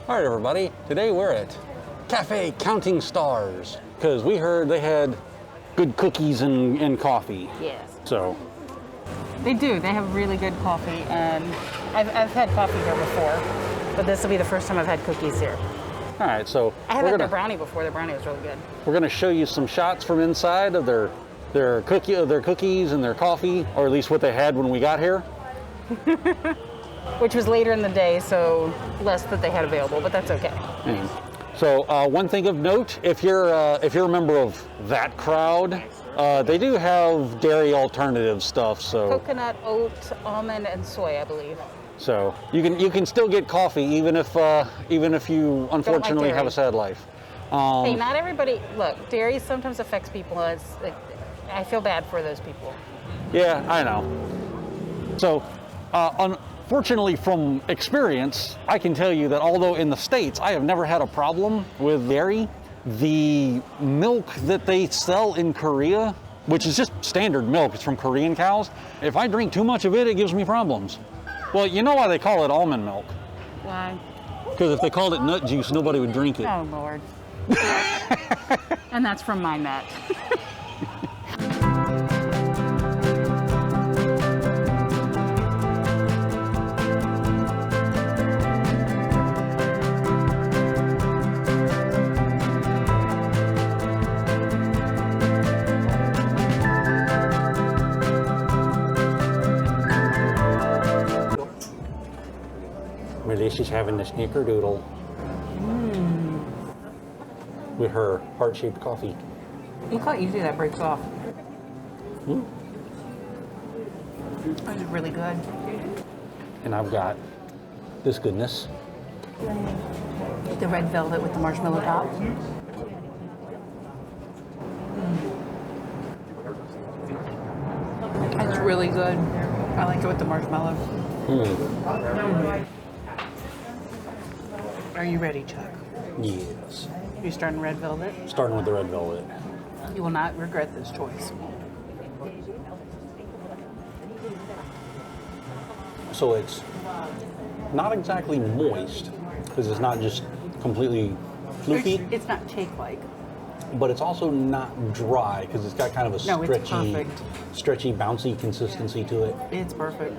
All right, everybody. Today we're at Cafe Counting Stars because we heard they had good cookies and coffee. Yes. So. They do. They have really good coffee, and I've had coffee here before, but this will be the first time I've had cookies here. All right, so I have had their brownie before. Their brownie was really good. We're gonna show you some shots from inside of their cookies and their coffee, or at least what they had when we got here. Which was later in the day, so less that they had available, but that's okay. And so one thing of note, if you're a member of that crowd, they do have dairy alternative stuff. So coconut, oat, almond, and soy, I believe. So you can still get coffee even if you unfortunately have a sad life. Hey, not everybody. Look, dairy sometimes affects people. I feel bad for those people. Yeah, I know. So unfortunately, from experience, I can tell you that although in the States I have never had a problem with dairy, the milk that they sell in Korea, which is just standard milk, it's from Korean cows, if I drink too much of it, it gives me problems. Well, you know why they call it almond milk? Why? Because if they called it nut juice, nobody would drink it. Oh, Lord. And that's from my nut. She's having the snickerdoodle with her heart-shaped coffee. You quite easily that breaks off. That is really good. And I've got this goodness. The red velvet with the marshmallow top. It's really good. I like it with the marshmallow. Are you ready, Chuck? Yes. You starting red velvet? Starting with the red velvet. You will not regret this choice. So it's not exactly moist, because it's not just completely floofy. It's not cake-like. But it's also not dry, because it's got kind of a stretchy, bouncy consistency to it. It's perfect.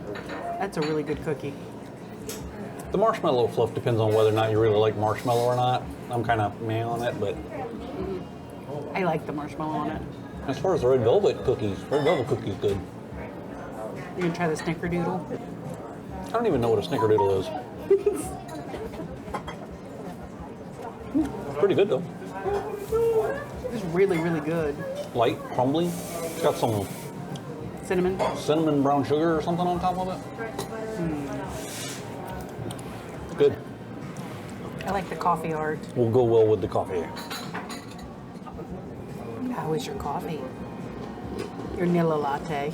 That's a really good cookie. The marshmallow fluff depends on whether or not you really like marshmallow or not. I'm kind of meh on it, but... I like the marshmallow on it. As far as the red velvet cookies good. You gonna try the snickerdoodle? I don't even know what a snickerdoodle is. It's pretty good though. It's really, really good. Light, crumbly. It's got some cinnamon brown sugar or something on top of it. Good. I like the coffee art. Will go well with the coffee. How is your coffee? Your Nilla latte.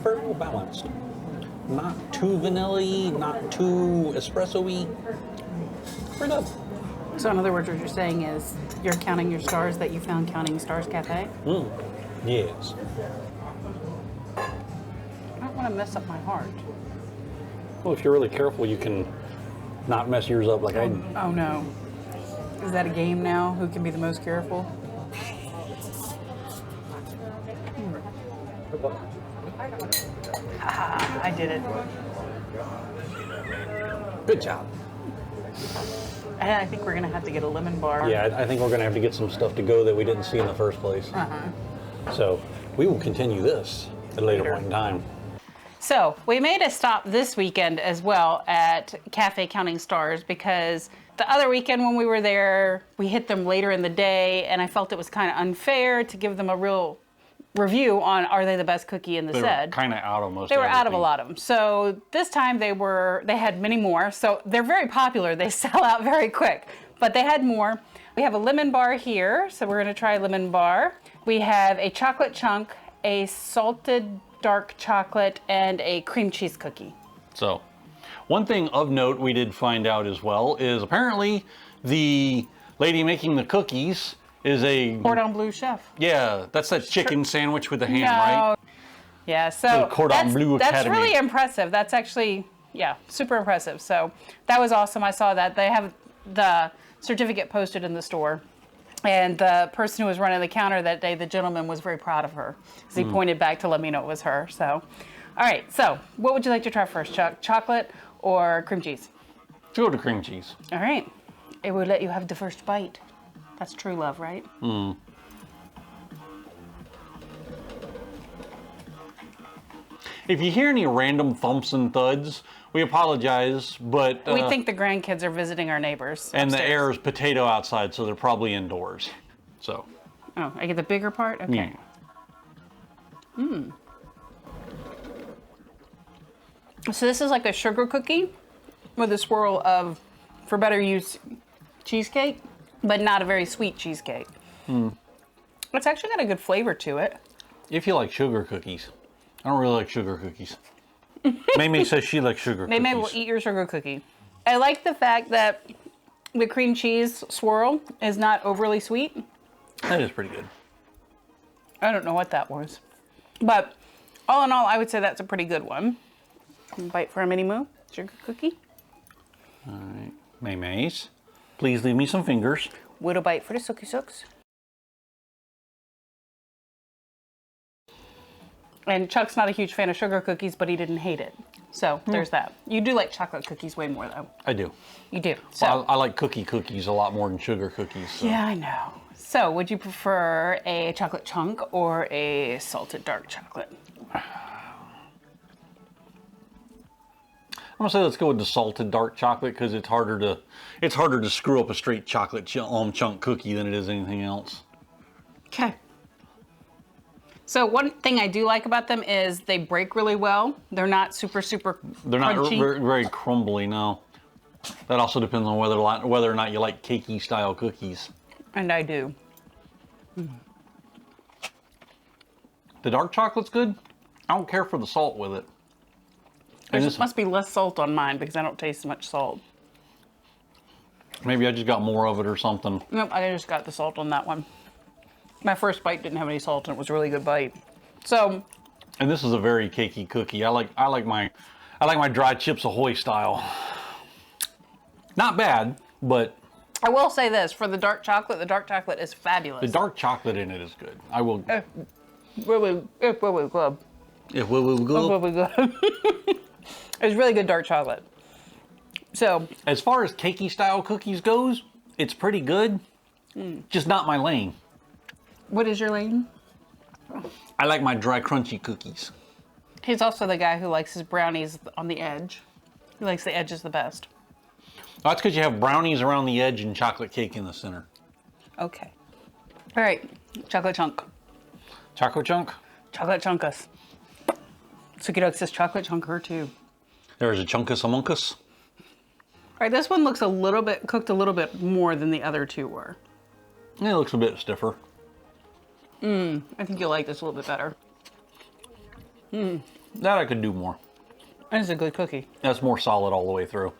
Very well balanced. Not too vanilla-y, not too espresso-y. Pretty good. So in other words, what you're saying is you're counting your stars that you found Counting Stars Cafe? Yes. I don't want to mess up my heart. Well, if you're really careful, you can not mess yours up like I did. Oh no. Is that a game now? Who can be the most careful? Haha, I did it. Good job. And I think we're going to have to get a lemon bar. Yeah, I think we're going to have to get some stuff to go that we didn't see in the first place. So we will continue this at a later point in time. So we made a stop this weekend as well at Cafe Counting Stars because the other weekend when we were there, we hit them later in the day, and I felt it was kind of unfair to give them a real review on are they the best cookie in the set. They were kind of out of most. They were out of a lot of them. So this time they had many more. So they're very popular. They sell out very quick, but they had more. We have a lemon bar here, so we're going to try a lemon bar. We have a chocolate chunk, a salted dark chocolate, and a cream cheese cookie. So, one thing of note we did find out as well is apparently the lady making the cookies is a Cordon Bleu chef. Yeah, that's that chicken sandwich with the ham, right? Yeah, so Cordon Bleu that's Academy. really impressive. That's actually, yeah, super impressive. So that was awesome. I saw that. They have the certificate posted in the store. And the person who was running the counter that day, the gentleman was very proud of her. As he pointed back to let me know it was her. So, all right. So what would you like to try first, Chuck? Chocolate or cream cheese? Let's go to cream cheese. All right. It would let you have the first bite. That's true love, right? Mm. If you hear any random thumps and thuds, we apologize, but... we think the grandkids are visiting our neighbors. And upstairs. the air is potato outside, so they're probably indoors. So. Oh, I get the bigger part? Okay. So this is like a sugar cookie with a swirl of, for better use, cheesecake, but not a very sweet cheesecake. It's actually got a good flavor to it. If you like sugar cookies. I don't really like sugar cookies. Mamie says she likes sugar cookies. Mamie will eat your sugar cookie. I like the fact that the cream cheese swirl is not overly sweet. That is pretty good. I don't know what that was. But all in all, I would say that's a pretty good one. Bite for a mini moo sugar cookie. All right. Maymays, please leave me some fingers. Widow bite for the sookie sooks. And Chuck's not a huge fan of sugar cookies, but he didn't hate it. So there's that. You do like chocolate cookies way more, though. I do. You do. So Well, I like cookies a lot more than sugar cookies. So. yeah, I know. So would you prefer a chocolate chunk or a salted dark chocolate? I'm gonna say let's go with the salted dark chocolate because it's harder to screw up a straight chocolate chunk cookie than it is anything else. Okay. So one thing I do like about them is they break really well. They're not super They're not crunchy. very crumbly, no. That also depends on whether or not you like cakey style cookies. And I do. The dark chocolate's good. I don't care for the salt with it. There just must be less salt on mine because I don't taste much salt. Maybe I just got more of it or something. Nope, I just got the salt on that one. My first bite didn't have any salt and it was a really good bite. So, And this is a very cakey cookie. I like my dry Chips Ahoy style. Not bad, but I will say this, for the dark chocolate is fabulous. the dark chocolate in it is good. I will. Really good. If we will go. Really good. It's really good dark chocolate. So, As far as cakey style cookies goes, it's pretty good. Just not my lane. what is your lane? I like my dry crunchy cookies. He's also the guy who likes his brownies on the edge. He likes the edges the best. That's because you have brownies around the edge and chocolate cake in the center. Okay. All right, chocolate chunk. Chocolate chunk? Chocolate chunkus. Suki Duck says chocolate chunker too. There's a chunkus among us. All right, this one looks cooked a little bit more than the other two were. It looks a bit stiffer. I think you'll like this a little bit better. That I could do more. And it's a good cookie. That's more solid all the way through.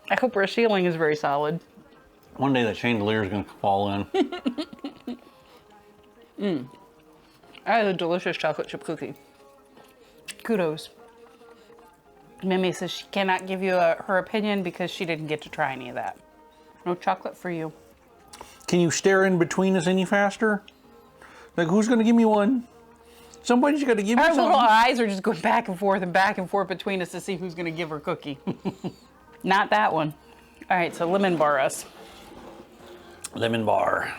I hope our ceiling is very solid. One day that chandelier is going to fall in. I had a delicious chocolate chip cookie. Kudos. Mimi says she cannot give you her opinion because she didn't get to try any of that. No chocolate for you. Can you stare in between us any faster? Like, who's going to give me one? Somebody's got to give me Her some. little eyes are just going back and forth between us to see who's going to give her cookie. Not that one. All right, so lemon bar us. Lemon bar.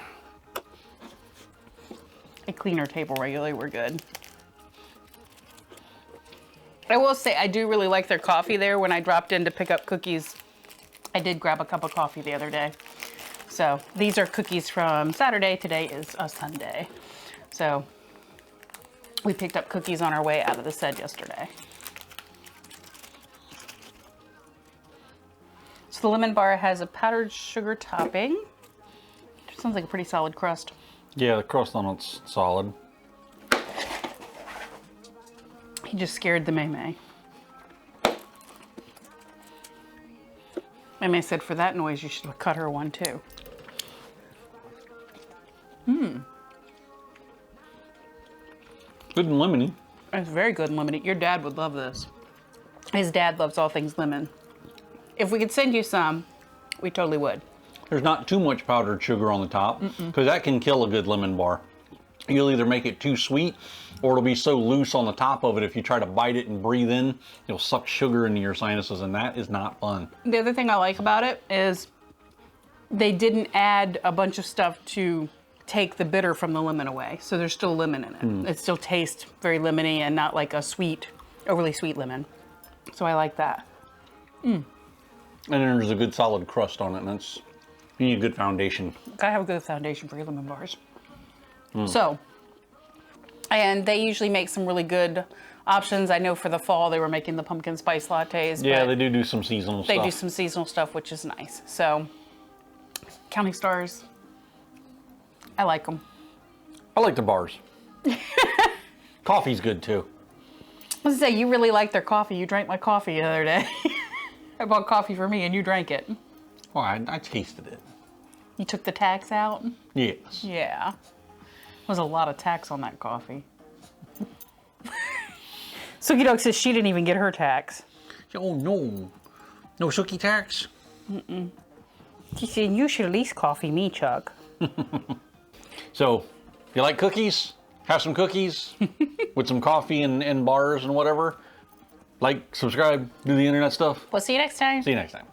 I clean our table regularly, we're good. I will say I do really like their coffee there. When I dropped in to pick up cookies, I did grab a cup of coffee the other day. So these are cookies from Saturday. Today is a Sunday. So we picked up cookies on our way out of the shed yesterday. So the lemon bar has a powdered sugar topping. Sounds like a pretty solid crust. Yeah, the crust on it's solid. He just scared the May. Emma said for that noise, you should have cut her one too. Good and lemony. It's very good and lemony. Your dad would love this. His dad loves all things lemon. If we could send you some, we totally would. There's not too much powdered sugar on the top, because that can kill a good lemon bar. You'll either make it too sweet, or it'll be so loose on the top of it, if you try to bite it and breathe in, you'll suck sugar into your sinuses, and that is not fun. The other thing I like about it is they didn't add a bunch of stuff to take the bitter from the lemon away. So there's still lemon in it. It still tastes very lemony and not like a sweet, overly sweet lemon. So I like that. And then there's a good solid crust on it, and that's, you need a good foundation. Gotta have a good foundation for your lemon bars. So, and they usually make some really good options. I know for the fall they were making the pumpkin spice lattes. Yeah, but they do some seasonal stuff. they do some seasonal stuff, which is nice. So, Counting Stars, I like them. I like the bars. Coffee's good too. I was gonna say, you really like their coffee. You drank my coffee the other day. I bought coffee for me and you drank it. Well, I tasted it. You took the tax out? Yes. Yeah. Was a lot of tax on that coffee. Suki Dog says she didn't even get her tax. Oh no. No Suki tax? She said, you should at least coffee me, Chuck. So, if you like cookies, have some cookies with some coffee and bars and whatever. Like, subscribe, do the internet stuff. We'll see you next time. See you next time.